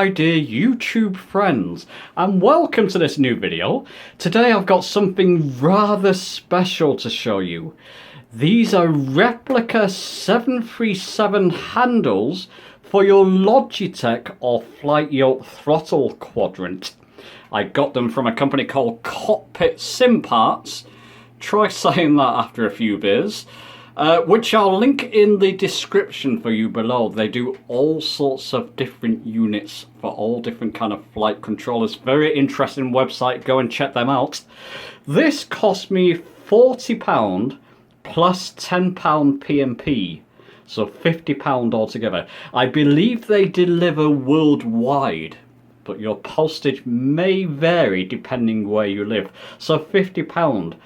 my dear YouTube friends, and welcome to this new video. Today I've got something rather special to show you. These are Replica 737 handles for your Logitech or Flight Yoke Throttle Quadrant. I got them from a company called Cockpit Sim Parts. Try saying that after a few beers. Which I'll link in the description for you below. They do all sorts of different units for all different kind of flight controllers. Very interesting website, go and check them out. This cost me £40 plus £10 PMP, so £50 altogether. I believe they deliver worldwide, but your postage may vary depending where you live. So £50.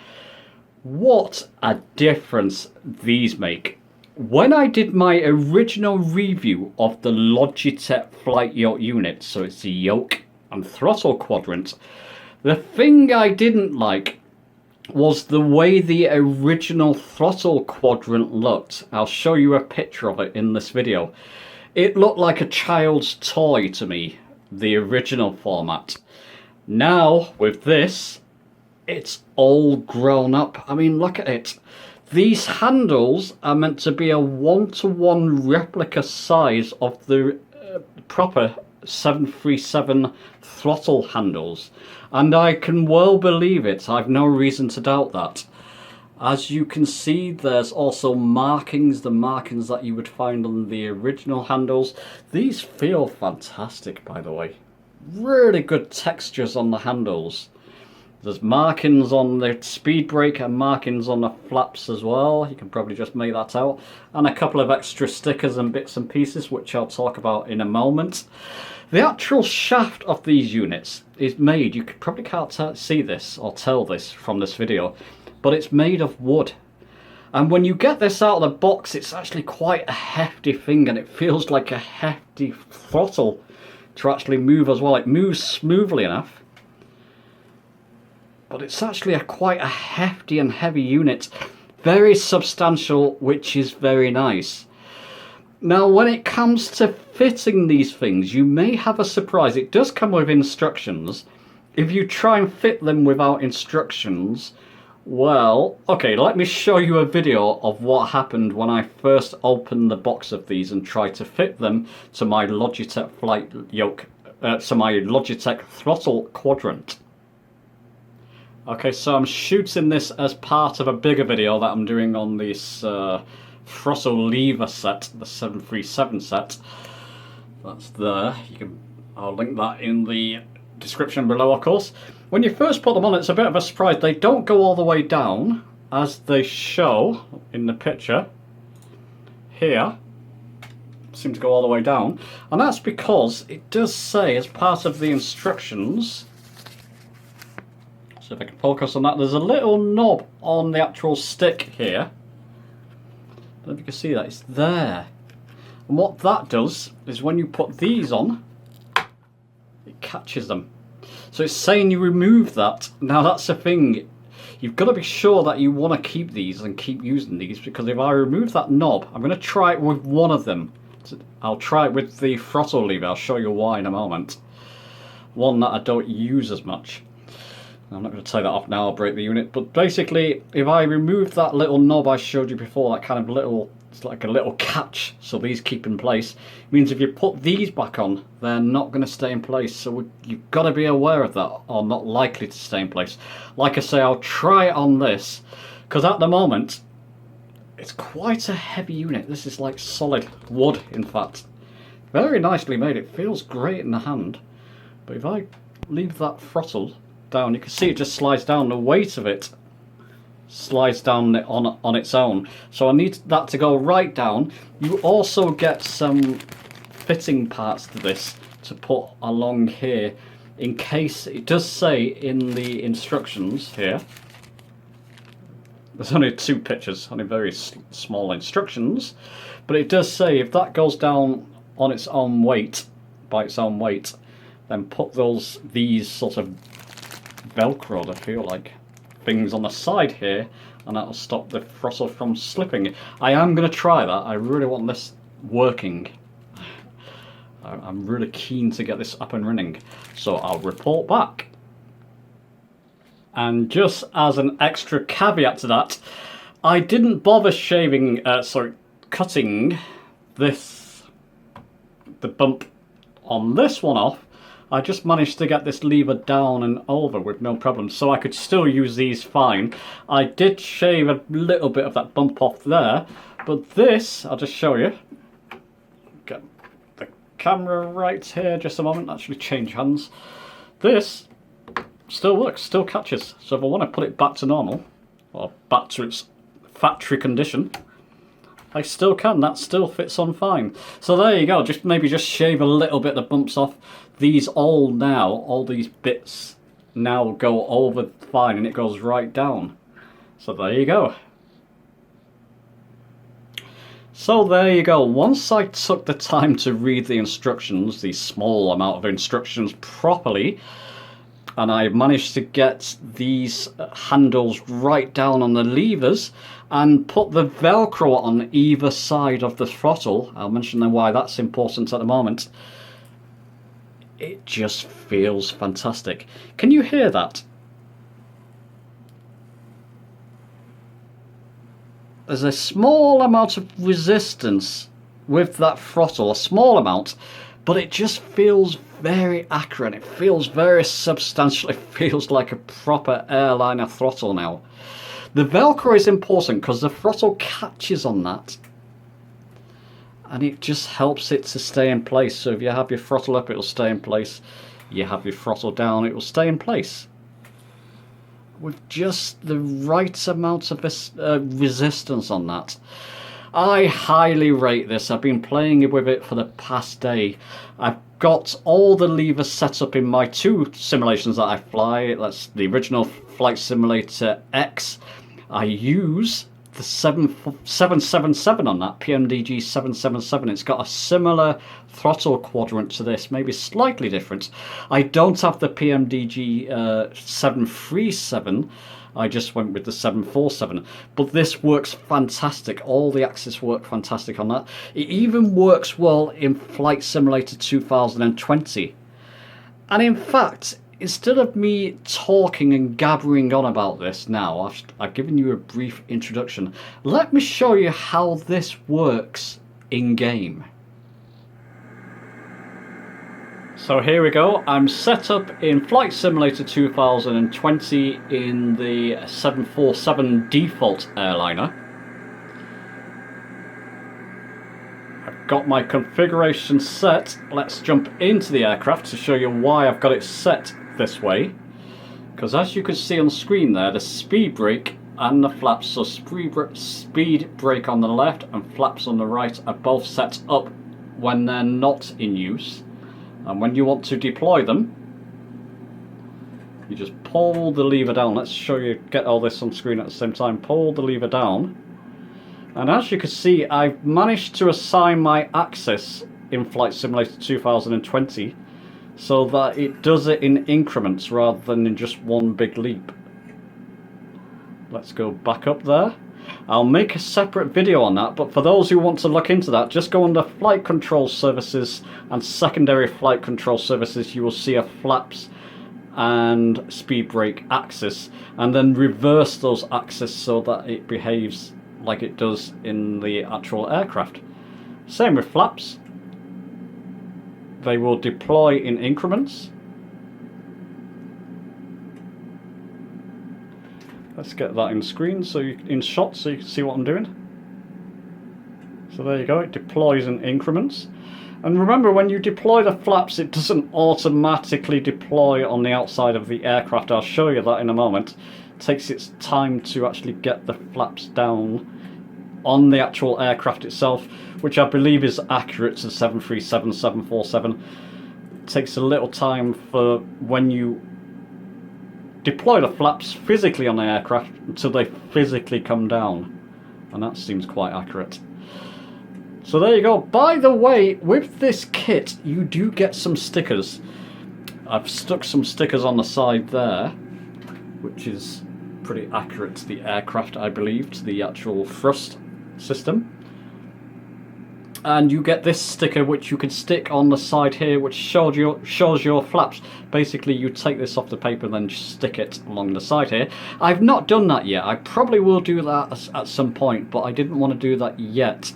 What a difference these make. When I did my original review of the Logitech Flight Yoke unit, so it's the yoke and throttle quadrant, the thing I didn't like was the way the original throttle quadrant looked. I'll show you a picture of it in this video. It looked like a child's toy to me, the original format. Now with this, it's all grown up. I mean, look at it. These handles are meant to be a one-to-one replica size of the proper 737 throttle handles. And I can well believe it. I've no reason to doubt that. As you can see, there's also markings, the markings that you would find on the original handles. These feel fantastic, by the way. Really good textures on the handles. There's markings on the speed brake and markings on the flaps as well. You can probably just make that out. And a couple of extra stickers and bits and pieces, which I'll talk about in a moment. The actual shaft of these units is made, you probably can't see this or tell this from this video, but it's made of wood. And when you get this out of the box, it's actually quite a hefty thing, and it feels like a hefty throttle to actually move as well. It moves smoothly enough, but it's actually quite a hefty and heavy unit. Very substantial, which is very nice. Now, when it comes to fitting these things, you may have a surprise. It does come with instructions. If you try and fit them without instructions, well, okay, let me show you a video of what happened when I first opened the box of these and tried to fit them to my Logitech Flight Yoke, to my Logitech Throttle Quadrant. Okay, so I'm shooting this as part of a bigger video that I'm doing on this throttle lever set, the 737 set. That's there. I'll link that in the description below, of course. When you first put them on, it's a bit of a surprise. They don't go all the way down as they show in the picture here. Seem to go all the way down, and that's because it does say as part of the instructions. So if I can focus on that, there's a little knob on the actual stick here. I don't know if you can see that, it's there. And what that does is when you put these on, it catches them. So it's saying you remove that. Now that's the thing, you've got to be sure that you want to keep these and keep using these, because if I remove that knob, I'm going to try it with one of them. I'll try it with the throttle lever, I'll show you why in a moment. One that I don't use as much. I'm not going to take that off now, I'll break the unit, but basically if I remove that little knob I showed you before, that kind of little, it's like a little catch, so these keep in place, it means if you put these back on, they're not going to stay in place, so you've got to be aware of that, or not likely to stay in place. Like I say, I'll try it on this, because at the moment, it's quite a heavy unit. This is like solid wood, in fact. Very nicely made, it feels great in the hand, but if I leave that throttle down, you can see it just slides down. The weight of it slides down on its own, so I need that to go right down. You also get some fitting parts to this to put along here in case, it does say in the instructions here, there's only two pictures, only very small instructions, but it does say if that goes down on its own weight, by its own weight, then put these sort of Velcro, I feel like, things on the side here, and that'll stop the throttle from slipping. I am going to try that. I really want this working. I I'm really keen to get this up and running, so I'll report back. And just as an extra caveat to that, I didn't bother cutting the bump on this one off. I just managed to get this lever down and over with no problem, so I could still use these fine. I did shave a little bit of that bump off there, but this, I'll just show you. Get the camera right here, just a moment, actually change hands. This still works, still catches, so if I want to put it back to normal, or back to its factory condition, I still can. That still fits on fine. So there you go, maybe just shave a little bit of the bumps off. These all these bits now go over fine, and it goes right down. So there you go. So there you go. Once I took the time to read the instructions, the small amount of instructions properly, and I managed to get these handles right down on the levers and put the Velcro on either side of the throttle. I'll mention then why that's important at the moment. It just feels fantastic. Can you hear that? There's a small amount of resistance with that throttle, a small amount, but it just feels very accurate. It feels very substantial. It feels like a proper airliner throttle now. The Velcro is important because the throttle catches on that, and it just helps it to stay in place. So if you have your throttle up, it will stay in place. You have your throttle down, it will stay in place. With just the right amount of resistance on that. I highly rate this. I've been playing with it for the past day. I've got all the levers set up in my two simulations that I fly. That's the original Flight Simulator X. I use the 777 on that, PMDG 777. It's got a similar throttle quadrant to this, maybe slightly different. I don't have the PMDG 737. I just went with the 747, but this works fantastic. All the axes work fantastic on that. It even works well in Flight Simulator 2020. And in fact, instead of me talking and gabbering on about this now, I've given you a brief introduction. Let me show you how this works in-game. So here we go. I'm set up in Flight Simulator 2020 in the 747 default airliner. I've got my configuration set. Let's jump into the aircraft to show you why I've got it set this way. Because as you can see on the screen there, the speed brake and the flaps, so speed brake on the left and flaps on the right, are both set up when they're not in use. And when you want to deploy them, you just pull the lever down. Let's show you, get all this on screen at the same time. Pull the lever down. And as you can see, I've managed to assign my axis in Flight Simulator 2020 so that it does it in increments rather than in just one big leap. Let's go back up there. I'll make a separate video on that, but for those who want to look into that, just go under Flight Control Services and Secondary Flight Control Services. You will see a flaps and speed brake axis, and then reverse those axes so that it behaves like it does in the actual aircraft. Same with flaps. They will deploy in increments. Let's get that in screen, so in shot, so you can see what I'm doing. So there you go, it deploys in increments. And remember, when you deploy the flaps, it doesn't automatically deploy on the outside of the aircraft. I'll show you that in a moment. It takes its time to actually get the flaps down on the actual aircraft itself, which I believe is accurate to 737, 747. It takes a little time for when you deploy the flaps physically on the aircraft until they physically come down, and that seems quite accurate. So there you go. By the way, with this kit you do get some stickers. I've stuck some stickers on the side there, which is pretty accurate to the aircraft, I believe, to the actual thrust system. And you get this sticker which you can stick on the side here, which shows your flaps. Basically you take this off the paper and then just stick it along the side here. I've not done that yet. I probably will do that at some point, but I didn't want to do that yet.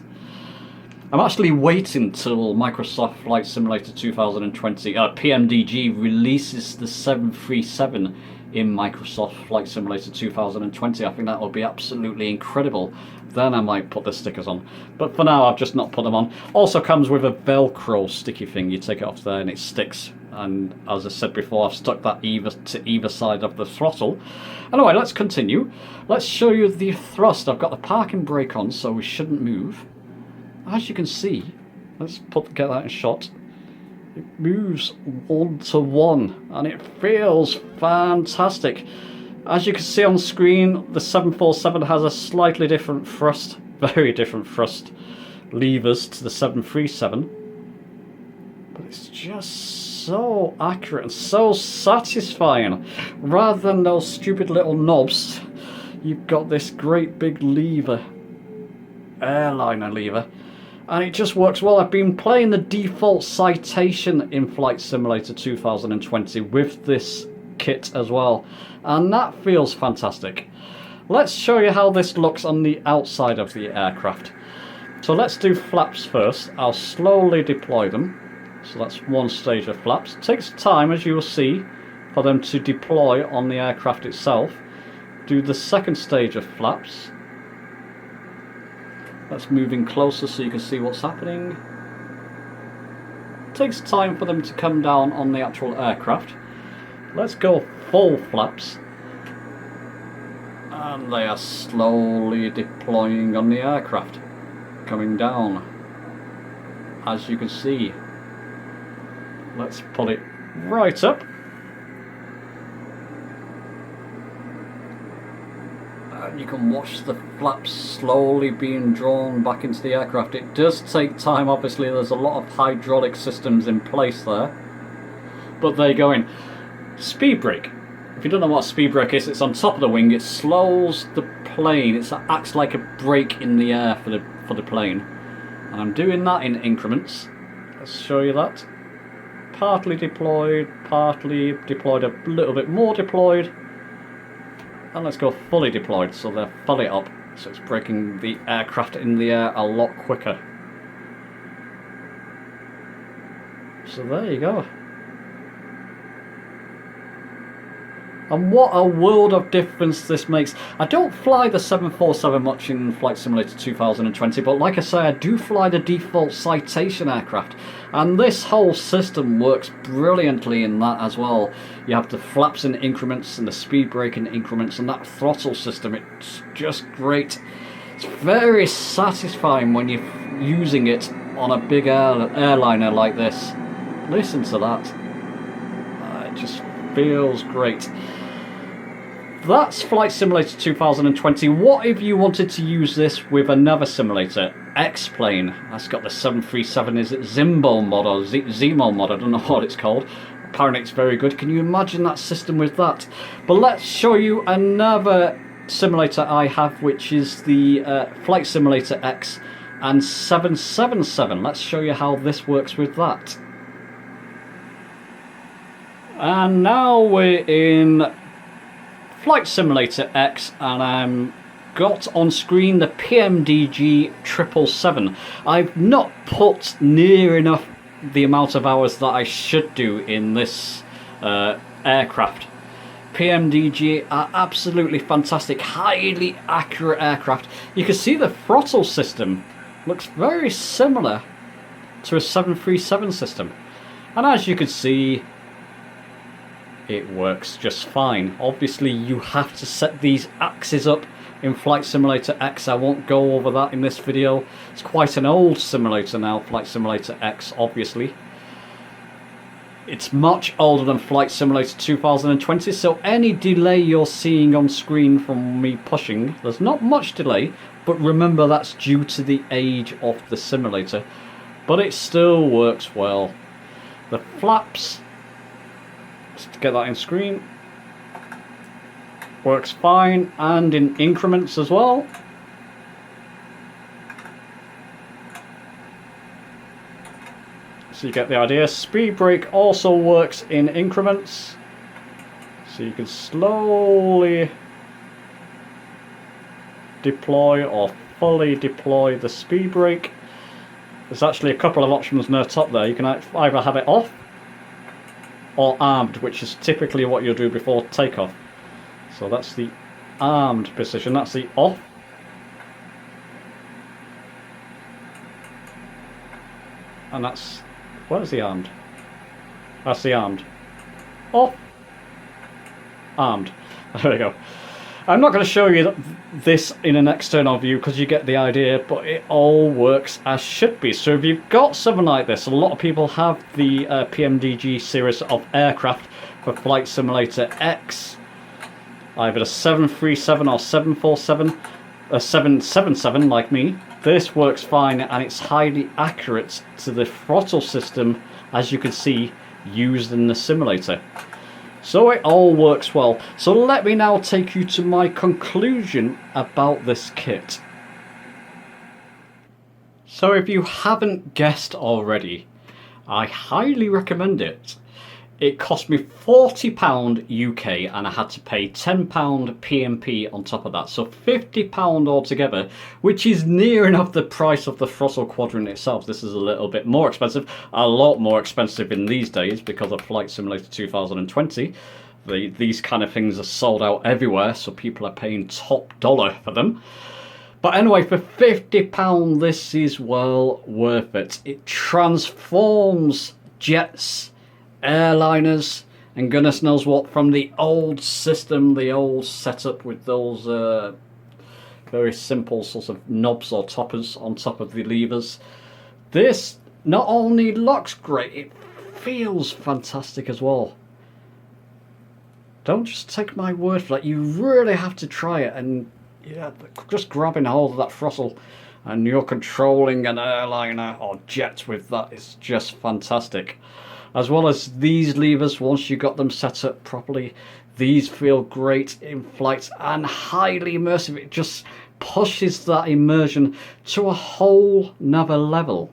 I'm actually waiting till Microsoft Flight Simulator 2020 PMDG releases the 737 in Microsoft Flight Simulator 2020. I think that will be absolutely incredible. Then I might put the stickers on, but for now I've just not put them on. Also comes with a Velcro sticky thing. You take it off there and it sticks, and as I said before, I've stuck that to either side of the throttle. Anyway, let's continue. Let's show you the thrust. I've got the parking brake on, so we shouldn't move. As you can see, let's get that in shot. It moves 1 to 1 and it feels fantastic. As you can see on screen, the 747 has a slightly different thrust, very different thrust levers to the 737. But it's just so accurate and so satisfying. Rather than those stupid little knobs, you've got this great big lever, airliner lever. And it just works well. I've been playing the default Citation in Flight Simulator 2020 with this kit as well, and that feels fantastic. Let's show you how this looks on the outside of the aircraft. So let's do flaps first. I'll slowly deploy them. So that's one stage of flaps. It takes time, as you will see, for them to deploy on the aircraft itself. Do the second stage of flaps. That's moving closer so you can see what's happening. It takes time for them to come down on the actual aircraft. Let's go full flaps. And they are slowly deploying on the aircraft. Coming down. As you can see. Let's pull it right up. You can watch the flaps slowly being drawn back into the aircraft. It does take time, obviously. There's a lot of hydraulic systems in place there, but they're going. Speed brake. If you don't know what a speed brake is, it's on top of the wing. It slows the plane. It acts like a brake in the air for the plane, and I'm doing that in increments. Let's show you that. Partly deployed, a little bit more deployed. And let's go fully deployed, so they're fully up, so it's braking the aircraft in the air a lot quicker. So there you go. And what a world of difference this makes. I don't fly the 747 much in Flight Simulator 2020, but like I say, I do fly the default Citation aircraft. And this whole system works brilliantly in that as well. You have the flaps in increments and the speed brake in increments, and that throttle system, it's just great. It's very satisfying when you're using it on a big airliner like this. Listen to that. It just feels great. That's Flight Simulator 2020. What if you wanted to use this with another simulator? X-Plane. That's got the 737, is it Zimbo mod or Zemo mod? I don't know what it's called. Apparently it's very good. Can you imagine that system with that? But let's show you another simulator I have, which is the Flight Simulator X and 777. Let's show you how this works with that. And now we're in Flight Simulator X, and I'm got on screen the PMDG 777. I've not put near enough the amount of hours that I should do in this aircraft. PMDG are absolutely fantastic, highly accurate aircraft. You can see the throttle system looks very similar to a 737 system, and as you can see, it works just fine. Obviously you have to set these axes up in Flight Simulator X. I won't go over that in this video. It's quite an old simulator now, Flight Simulator X, obviously. It's much older than Flight Simulator 2020, so any delay you're seeing on screen from me pushing, there's not much delay, but remember that's due to the age of the simulator. But it still works well. The flaps, to get that in screen, works fine, and in increments as well. So you get the idea. Speed brake also works in increments. So you can slowly deploy or fully deploy the speed brake. There's actually a couple of options near the top there. You can either have it off or armed, which is typically what you'll do before takeoff. So that's the armed position, that's the off. And that's, where's the armed? That's the armed. Off. Armed. There we go. I'm not going to show you this in an external view because you get the idea, but it all works as should be. So if you've got something like this, a lot of people have the PMDG series of aircraft for Flight Simulator X, either the 737 or 747, 777 like me. This works fine and it's highly accurate to the throttle system, as you can see, used in the simulator. So it all works well. So let me now take you to my conclusion about this kit. So if you haven't guessed already, I highly recommend it. It cost me £40 UK and I had to pay £10 PMP on top of that. So £50 altogether, which is near enough the price of the Throttle Quadrant itself. This is a little bit more expensive, a lot more expensive in these days because of Flight Simulator 2020. These kind of things are sold out everywhere, so people are paying top dollar for them. But anyway, for £50, this is well worth it. It transforms jets, airliners, and goodness knows what from the old system, the old setup with those very simple sorts of knobs or toppers on top of the levers. This not only looks great, it feels fantastic as well. Don't just take my word for it, you really have to try it. And yeah, just grabbing hold of that throttle and you're controlling an airliner or jet with that is just fantastic. As well as these levers, once you got them set up properly, these feel great in flight and highly immersive. It just pushes that immersion to a whole nother level.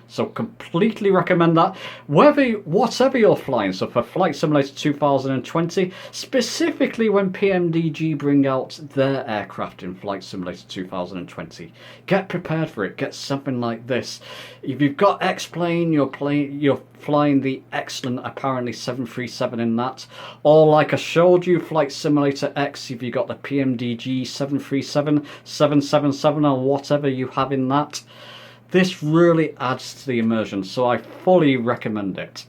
So completely recommend that. Whatever you're flying, so for Flight Simulator 2020, specifically when PMDG bring out their aircraft in Flight Simulator 2020, get prepared for it. Get something like this. If you've got X-Plane, you're flying the excellent, apparently 737 in that. Or like I showed you, Flight Simulator X, if you got the PMDG 737, 777 or whatever you have in that. This really adds to the immersion, so I fully recommend it.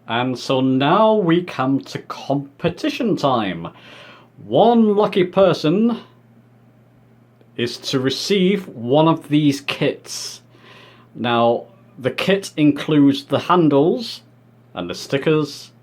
And so now we come to competition time. One lucky person is to receive one of these kits. Now, the kit includes the handles and the stickers,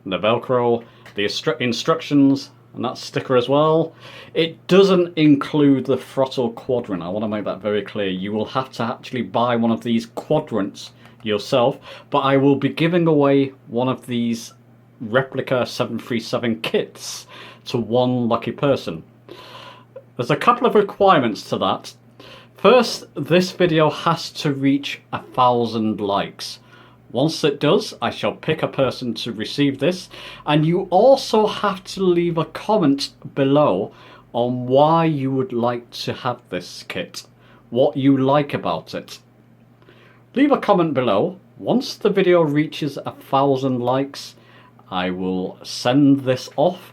and the Velcro, the instructions, and that sticker as well. It doesn't include the Throttle Quadrant. I want to make that very clear. You will have to actually buy one of these quadrants yourself, but I will be giving away one of these Replica 737 kits to one lucky person. There's a couple of requirements to that. First, this video has to reach 1,000 likes. Once it does, I shall pick a person to receive this, and you also have to leave a comment below on why you would like to have this kit, what you like about it. Leave a comment below. Once the video reaches 1,000 likes, I will send this off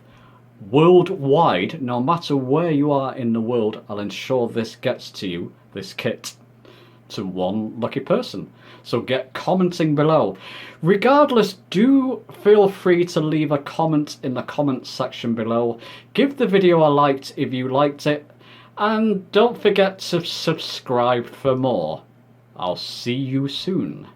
worldwide. No matter where you are in the world, I'll ensure this gets to you, this kit, to one lucky person. So get commenting below. Regardless, do feel free to leave a comment in the comments section below. Give the video a like if you liked it, and don't forget to subscribe for more. I'll see you soon.